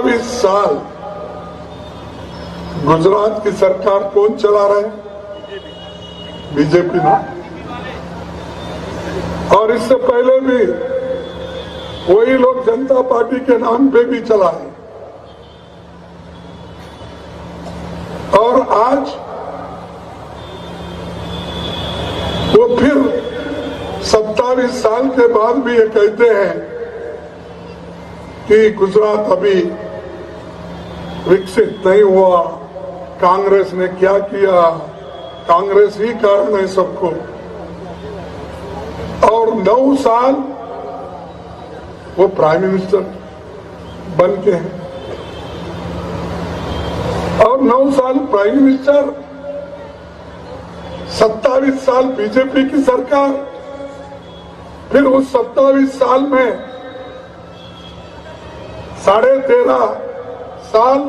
27 साल गुजरात की सरकार कौन चला रहा है? बीजेपी ना। और इससे पहले भी वही लोग जनता पार्टी के नाम पे भी चलाए। और आज वो फिर 27 साल के बाद भी ये कहते हैं कि गुजरात अभी विकसित नहीं हुआ, कांग्रेस ने क्या किया, कांग्रेस ही कारण है सबको। और 9 साल वो प्राइम मिनिस्टर बन के हैं और 9 साल प्राइम मिनिस्टर, 27 साल बीजेपी की सरकार, फिर उस 27 साल में 13.5 साल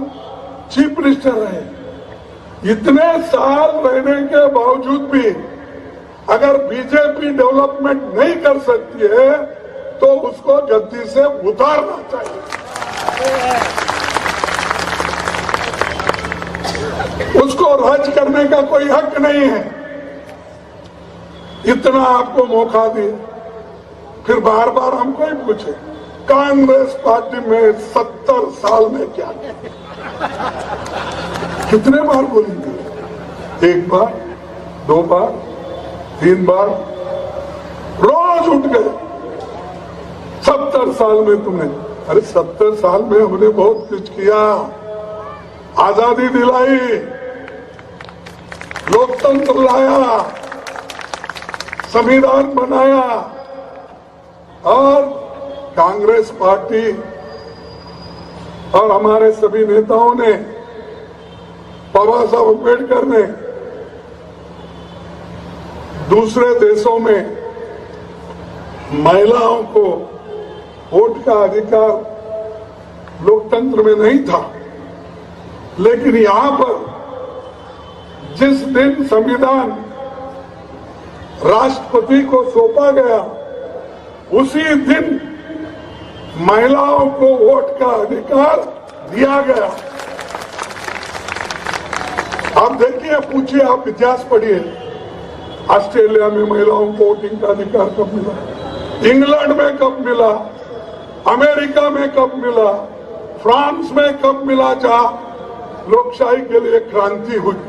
चीफ मिनिस्टर रहे। इतने साल रहने के बावजूद भी अगर बीजेपी डेवलपमेंट नहीं कर सकती है तो उसको गद्दी से उतारना चाहिए। उसको राज करने का कोई हक नहीं है। इतना आपको मौका दिए, फिर बार बार हमको ही पूछे कांग्रेस पार्टी में 70 साल में क्या किया? कितने बार बोलेंगे? 1 बार, 2 बार, 3 बार, रोज उठ गए 70 साल में तुमने। अरे 70 साल में हमने बहुत कुछ किया, आजादी दिलाई, लोकतंत्र लाया, संविधान बनाया। और कांग्रेस पार्टी और हमारे सभी नेताओं ने, बाबा साहब अम्बेडकर ने दूसरे देशों में महिलाओं को वोट का अधिकार लोकतंत्र में नहीं था, लेकिन यहां पर जिस दिन संविधान राष्ट्रपति को सौंपा गया उसी दिन महिलाओं को वोट का अधिकार दिया गया। आप देखिए, पूछिए, आप इतिहास पढ़िए, ऑस्ट्रेलिया में महिलाओं को वोटिंग का अधिकार कब मिला, इंग्लैंड में कब मिला, अमेरिका में कब मिला, फ्रांस में कब मिला, जहां लोकशाही के लिए क्रांति हुई।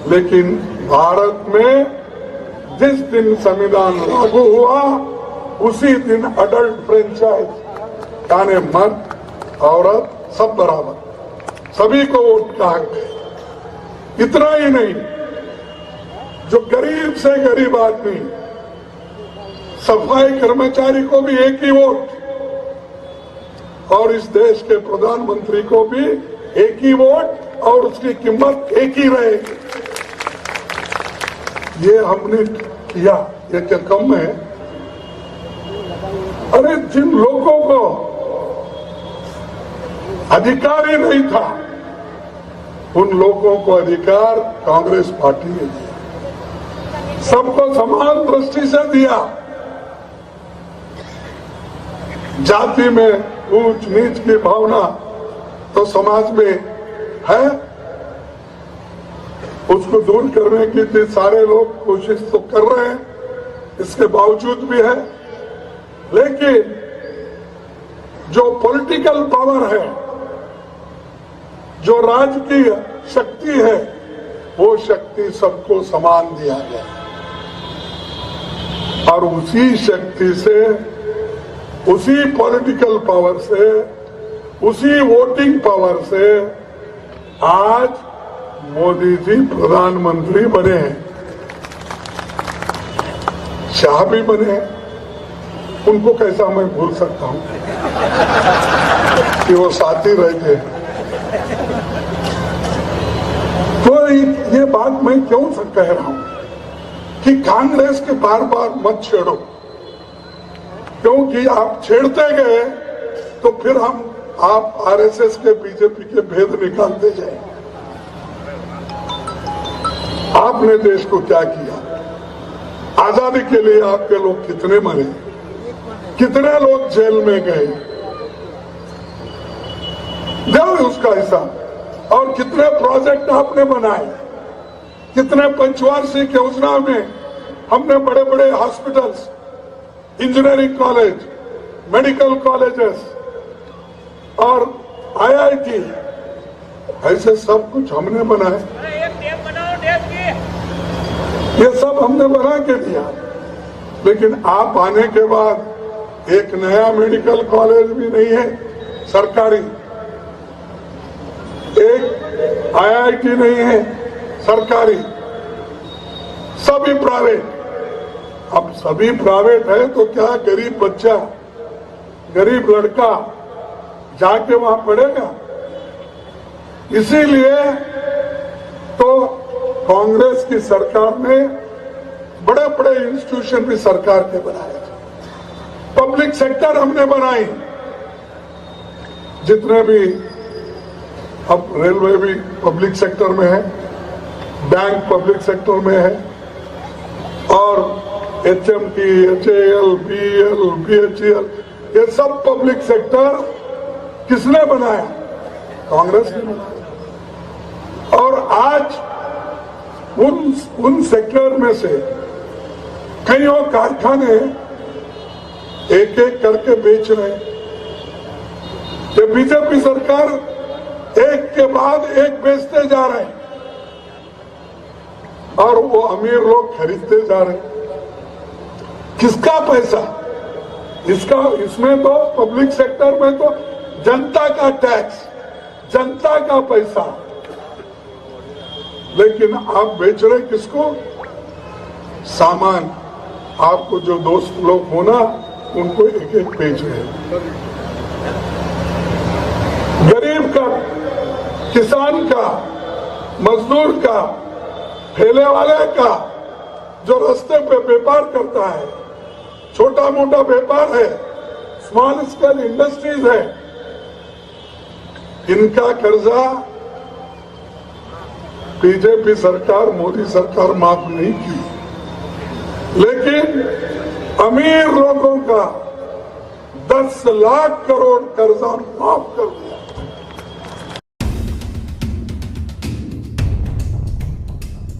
लेकिन भारत में जिस दिन संविधान लागू हुआ उसी दिन अडल्ट फ्रेंचाइज, यानी मर्द औरत सब बराबर, सभी को वोट का हक है। इतना ही नहीं, जो गरीब से गरीब आदमी, सफाई कर्मचारी को भी एक ही वोट, और इस देश के प्रधानमंत्री को भी एक ही वोट और उसकी कीमत एक ही रहेगी। ये हमने किया, ये क्या कम है? अरे जिन लोगों को अधिकार ही नहीं था उन लोगों को अधिकार कांग्रेस पार्टी ने दिया, सबको समान दृष्टि से दिया। जाति में ऊंच नीच की भावना तो समाज में है, उसको दूर करने की भी सारे लोग कोशिश तो कर रहे हैं, इसके बावजूद भी है। लेकिन जो पॉलिटिकल पावर है, जो राजकीय शक्ति है, वो शक्ति सबको समान दिया गया और उसी शक्ति से, उसी पॉलिटिकल पावर से, उसी वोटिंग पावर से आज मोदी जी प्रधानमंत्री बने हैं, शाह भी बने हैं। उनको कैसा मैं भूल सकता हूं कि वो साथी रहे थे। तो ये बात मैं क्यों कह रहा हूं कि कांग्रेस के बार बार मत छेड़ो, क्योंकि आप छेड़ते गए तो फिर आप आरएसएस के, बीजेपी के भेद निकालते जाए। आपने देश को क्या किया? आजादी के लिए आपके लोग कितने मरे, कितने लोग जेल में गए, दो उसका हिसाब। और कितने प्रोजेक्ट आपने बनाए, कितने पंचवार्षिक योजना में हमने बड़े बड़े hospitals, engineering college, medical colleges और आईआईटी, ऐसे सब कुछ हमने बनाए। ये सब हमने बना के दिया। लेकिन आप आने के बाद एक नया मेडिकल कॉलेज भी नहीं है सरकारी, एक आईआईटी नहीं है सरकारी, सभी प्राइवेट। अब सभी प्राइवेट है तो क्या गरीब बच्चा, गरीब लड़का जाके वहां पढ़ेगा? इसीलिए तो कांग्रेस की सरकार ने बड़े बड़े इंस्टीट्यूशन भी सरकार के बनाए, पब्लिक सेक्टर हमने बनाई। जितने भी, अब रेलवे भी पब्लिक सेक्टर में है, बैंक पब्लिक सेक्टर में है, और एचएमटी, एचएएल, बीएल, बीएचईएल, ये सब पब्लिक सेक्टर किसने बनाया? कांग्रेस ने बनाया। और आज उन सेक्टर में से कईयों कारखाने एक एक करके बेच रहे हैं। ये बीजेपी सरकार एक के बाद एक बेचते जा रहे हैं और वो अमीर लोग खरीदते जा रहे हैं। किसका पैसा? इसमें तो पब्लिक सेक्टर में तो जनता का टैक्स, जनता का पैसा, लेकिन आप बेच रहे किसको? सामान। आपको जो दोस्त लोग हो ना, उनको एक एक बेच रहे हैं। गरीब का, किसान का, मजदूर का, ठेले वाले का, जो रास्ते पे व्यापार करता है, छोटा मोटा व्यापार है, स्मॉल स्केल इंडस्ट्रीज है, इनका कर्जा बीजेपी सरकार, मोदी सरकार माफ नहीं की, लेकिन अमीर लोगों का 10 लाख करोड़ कर्जा माफ कर दिया।